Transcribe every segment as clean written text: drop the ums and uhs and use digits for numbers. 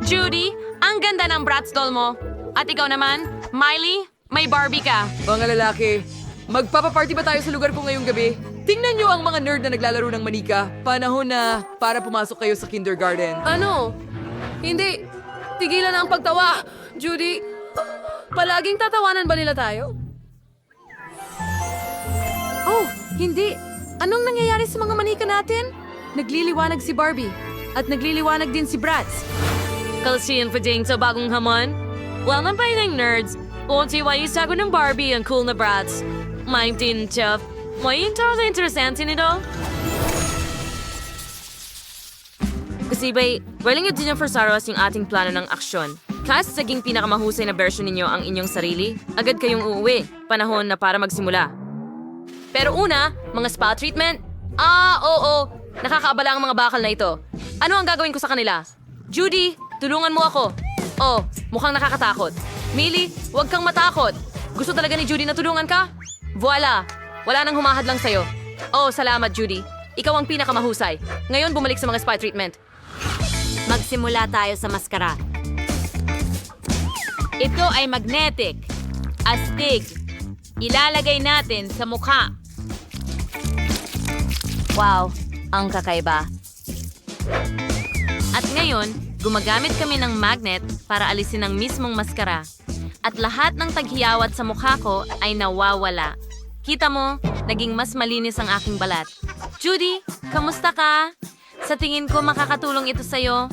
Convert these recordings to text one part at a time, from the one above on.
Judy, ang ganda ng Bratz doll mo. At ikaw naman, Miley, may Barbie ka. Mga lalaki, magpapaparty ba tayo sa lugar ko ngayong gabi? Tingnan nyo ang mga nerd na naglalaro ng manika. Panahon na para pumasok kayo sa kindergarten. Ano? Hindi. Tigilan na ang pagtawa. Judy, palaging tatawanan ba nila tayo? Oh, hindi. Anong nangyayari sa mga manika natin? Nagliliwanag si Barbie. At nagliliwanag din si Bratz. Kalsiyan pa din sa bagong hamon. Well, nampay ng nerds. Unti wa isago ng Barbie ang cool na Bratz. May din tough. May interesante nito. Kasi ba'y, willing nyo din for Saros yung ating plano ng aksyon. Kasi saging pinakamahusay na version ninyo ang inyong sarili, agad kayong uuwi. Panahon na para magsimula. Pero una, mga spa treatment. Oo. Nakakaabala ang mga bakal na ito. Ano ang gagawin ko sa kanila? Judy, tulungan mo ako. Oh, mukhang nakakatakot. Millie, huwag kang matakot. Gusto talaga ni Judy na tulungan ka? Voila! Wala nang humahad lang sa'yo. Oh, salamat, Judy. Ikaw ang pinakamahusay. Ngayon, bumalik sa mga spa treatment. Magsimula tayo sa maskara. Ito ay magnetic. Astig. Ilalagay natin sa mukha. Wow, ang kakaiba. At ngayon, gumagamit kami ng magnet para alisin ang mismong maskara. At lahat ng taghiyawat sa mukha ko ay nawawala. Kita mo, naging mas malinis ang aking balat. Judy, kamusta ka? Sa tingin ko makakatulong ito sa'yo.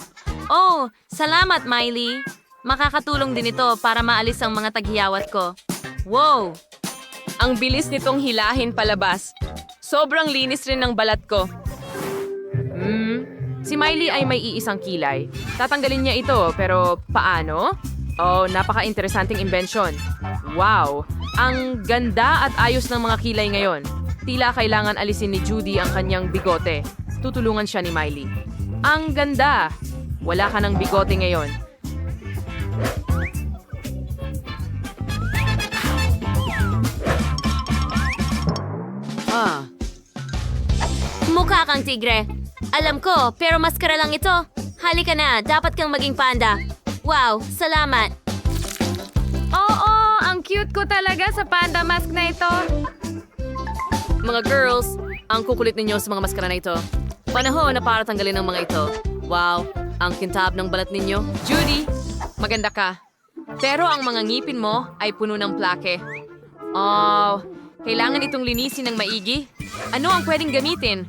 Oh, salamat, Miley. Makakatulong din ito para maalis ang mga taghiyawat ko. Wow! Ang bilis nitong hilahin palabas. Sobrang linis rin ng balat ko. Si Miley ay may iisang kilay. Tatanggalin niya ito, pero paano? Oh, napaka-interesanting inbensyon. Wow! Ang ganda at ayos ng mga kilay ngayon. Tila kailangan alisin ni Judy ang kanyang bigote. Tutulungan siya ni Miley. Ang ganda! Wala ka ng bigote ngayon. Mukha kang tigre. Alam ko, pero maskara lang ito. Halika na, dapat kang maging panda. Wow, salamat. Oo, ang cute ko talaga sa panda mask na ito. Mga girls, ang kukulit ninyo sa mga maskara na ito. Panahon na para tanggalin ang mga ito. Wow, ang kintab ng balat ninyo. Judy, maganda ka. Pero ang mga ngipin mo ay puno ng plake. Oh, kailangan itong linisin ng maigi. Ano ang pwedeng gamitin?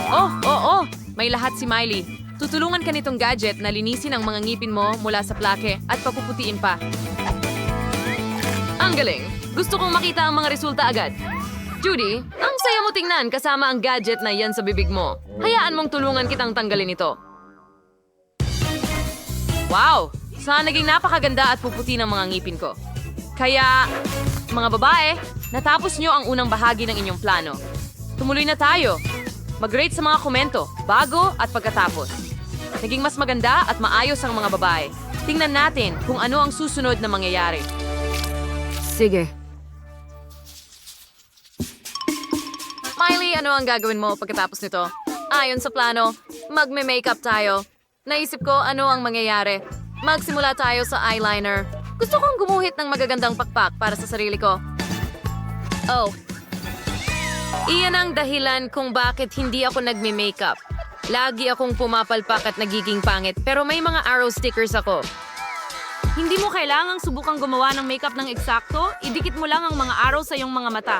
Oh, may lahat si Miley. Tutulungan ka nitong gadget na linisin ang mga ngipin mo mula sa plake at papuputiin pa. Ang galing! Gusto kong makita ang mga resulta agad. Judy, ang saya mo tingnan kasama ang gadget na yan sa bibig mo. Hayaan mong tulungan kitang tanggalin ito. Wow! Sana naging napakaganda at puputi ng mga ngipin ko. Kaya, mga babae, natapos nyo ang unang bahagi ng inyong plano. Tumuloy na tayo. Mag-rate sa mga komento, bago at pagkatapos. Naging mas maganda at maayos ang mga babae. Tingnan natin kung ano ang susunod na mangyayari. Sige. Miley, ano ang gagawin mo pagkatapos nito? Ayon sa plano, magme-makeup tayo. Naisip ko ano ang mangyayari. Magsimula tayo sa eyeliner. Gusto kong gumuhit ng magagandang pakpak para sa sarili ko. Oh. Iyan ang dahilan kung bakit hindi ako nagme-makeup. Lagi akong pumapalpak at nagiging pangit, pero may mga arrow stickers ako. Hindi mo kailangang subukang gumawa ng makeup ng eksakto. Idikit mo lang ang mga araw sa iyong mga mata.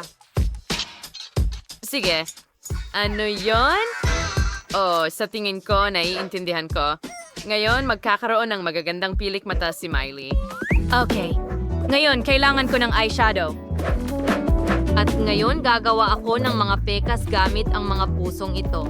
Sige. Ano yon? Oh, sa tingin ko, naiintindihan ko. Ngayon, magkakaroon ng magagandang pilik mata si Miley. Okay. Ngayon, kailangan ko ng eyeshadow. At ngayon, gagawa ako ng mga pekas gamit ang mga pusong ito.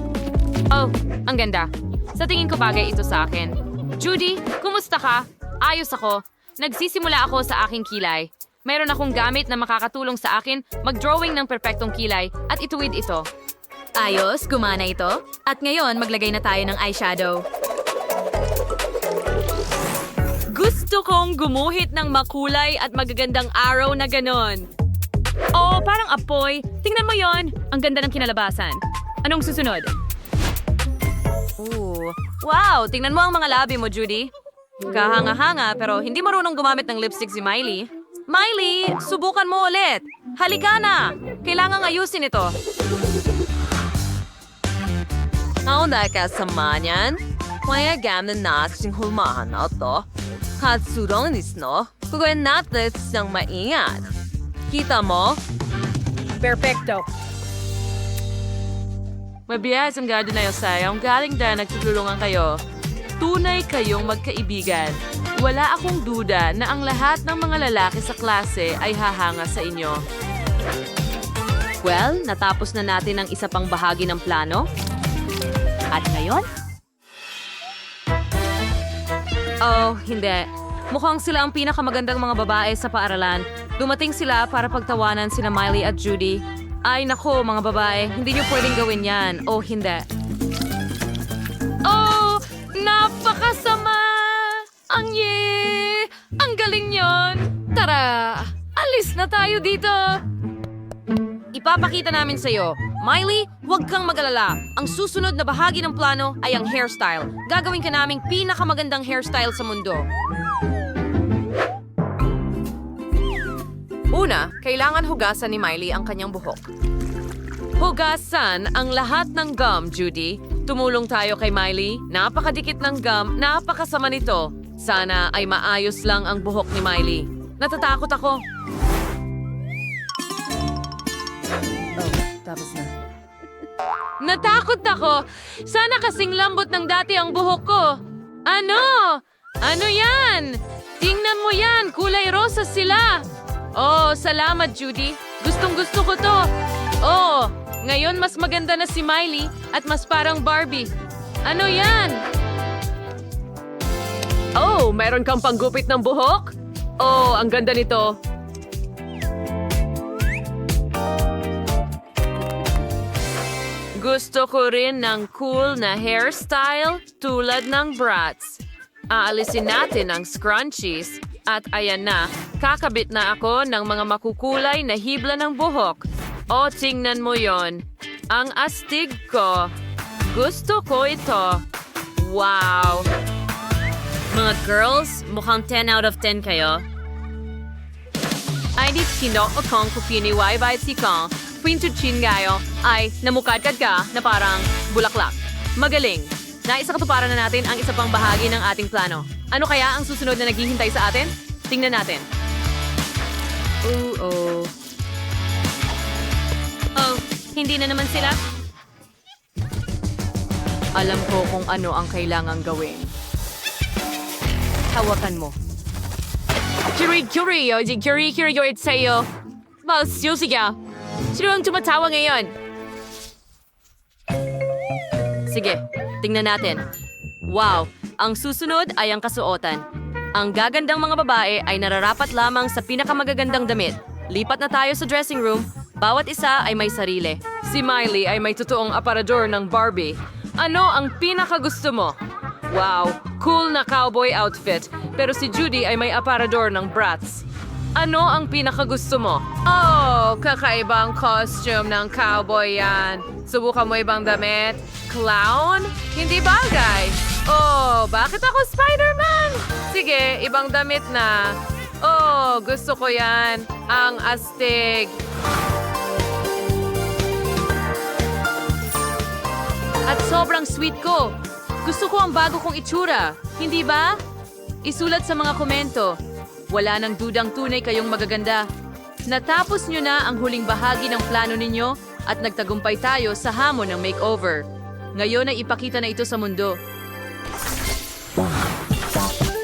Oh, ang ganda. Sa tingin ko bagay ito sa akin. Judy, kumusta ka? Ayos ako. Nagsisimula ako sa aking kilay. Mayroon akong gamit na makakatulong sa akin mag-drawing ng perpektong kilay at ituwid ito. Ayos, gumana ito. At ngayon, maglagay na tayo ng eyeshadow. Gusto kong gumuhit ng makulay at magagandang araw na ganon. Oh, parang apoy. Tingnan mo yon. Ang ganda ng kinalabasan. Anong susunod? Ooh. Wow, tingnan mo ang mga labi mo, Judy. Kahanga-hanga pero hindi marunong gumamit ng lipstick si Miley. Miley, subukan mo ulit. Halika na. Kailangang ayusin ito. Ang nakasama niyan, kaya gamit natin hulmahan na ito. At surong nisno, kukuhin natin ng maingat. Kita mo? Perfecto. Mabiyas ang gado na yung sayang. Galing dyan, nagtutulungan kayo. Tunay kayong magkaibigan. Wala akong duda na ang lahat ng mga lalaki sa klase ay hahanga sa inyo. Well, natapos na natin ang isa pang bahagi ng plano. At ngayon? Oh, hindi. Mukhang sila ang pinakamagandang mga babae sa paaralan. Dumating sila para pagtawanan sina Miley at Judy. Ay nako, mga babae, hindi niyo pwedeng gawin yan. O hindi. Oh, napakasama! Ang Ang galing yon! Tara, alis na tayo dito! Ipapakita namin sa'yo. Miley, huwag kang mag-alala. Ang susunod na bahagi ng plano ay ang hairstyle. Gagawin ka naming pinakamagandang hairstyle sa mundo. Una, kailangan hugasan ni Miley ang kanyang buhok. Hugasan ang lahat ng gum, Judy. Tumulong tayo kay Miley. Napakadikit ng gum, napakasama nito. Sana ay maayos lang ang buhok ni Miley. Natatakot ako. Tapos na. Natakot ako. Sana kasing lambot ng dati ang buhok ko. Ano? Ano yan? Tingnan mo yan. Kulay rosas sila. Oh, salamat, Judy. Gustong-gusto ko to. Oh, ngayon mas maganda na si Miley at mas parang Barbie. Ano yan? Oh, meron kang panggupit ng buhok? Oh, ang ganda nito. Gusto ko rin ng cool na hairstyle tulad ng brats. Aalisin natin ang scrunchies at ayan na, kakabit na ako ng mga makukulay na hibla ng buhok. O, tingnan mo yon. Ang astig ko. Gusto ko ito. Wow! Mga girls, mukhang 10 out of 10 kayo. Ay, di kinok akong kupiniway bayat si Kong. Pintuchin gayo ay namukadkad ka na parang bulaklak. Magaling. Naisa katuparan na natin ang isa pang bahagi ng ating plano. Ano kaya ang susunod na naghihintay sa atin? Tingnan natin. Oh, hindi na naman sila? Alam ko kung ano ang kailangang gawin. Hawakan mo. Curie, it's sa'yo. Siya. Sino ang tumatawa ngayon? Sige, tingnan natin. Wow, ang susunod ay ang kasuotan. Ang gagandang mga babae ay nararapat lamang sa pinakamagagandang damit. Lipat na tayo sa dressing room. Bawat isa ay may sarili. Si Miley ay may totoong aparador ng Barbie. Ano ang pinakagusto mo? Wow, cool na cowboy outfit. Pero si Judy ay may aparador ng Bratz. Ano ang pinakagusto mo? Oh, kakaibang costume ng cowboy yan. Subukan mo ibang damit? Clown? Hindi bagay. Oh, bakit ako Spider-Man? Sige, ibang damit na. Oh, gusto ko yan. Ang astig. At sobrang sweet ko. Gusto ko ang bago kong itsura. Hindi ba? Isulat sa mga komento. Wala nang dudang tunay kayong magaganda. Natapos nyo na ang huling bahagi ng plano ninyo at nagtagumpay tayo sa hamon ng makeover. Ngayon ay ipakita na ito sa mundo.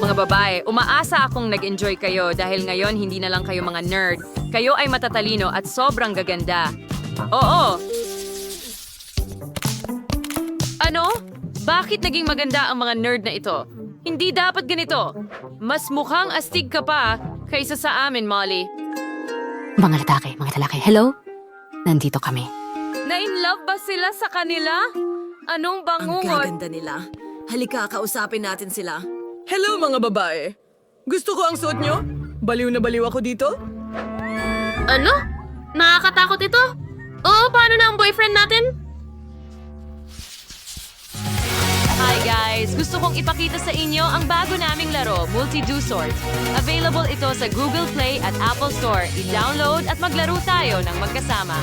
Mga babae, umaasa akong nag-enjoy kayo dahil ngayon hindi na lang kayo mga nerd. Kayo ay matatalino at sobrang gaganda. Oo! Ano? Bakit naging maganda ang mga nerd na ito? Hindi dapat ganito. Mas mukhang astig ka pa kaysa sa amin, Molly. Mga lalaki, hello? Nandito kami. Na-in-love ba sila sa kanila? Anong Ang bangungot? gaganda nila. Halika, kausapin natin sila. Hello mga babae. Gusto ko ang suot nyo? Baliw na baliw ako dito? Ano? Nakakatakot ito? Oo, paano na ang boyfriend natin? Ay, Guys, gusto kong ipakita sa inyo ang bago naming laro, Multi-Do Sort. Available ito sa Google Play at Apple Store. I-download at maglaro tayo ng magkasama.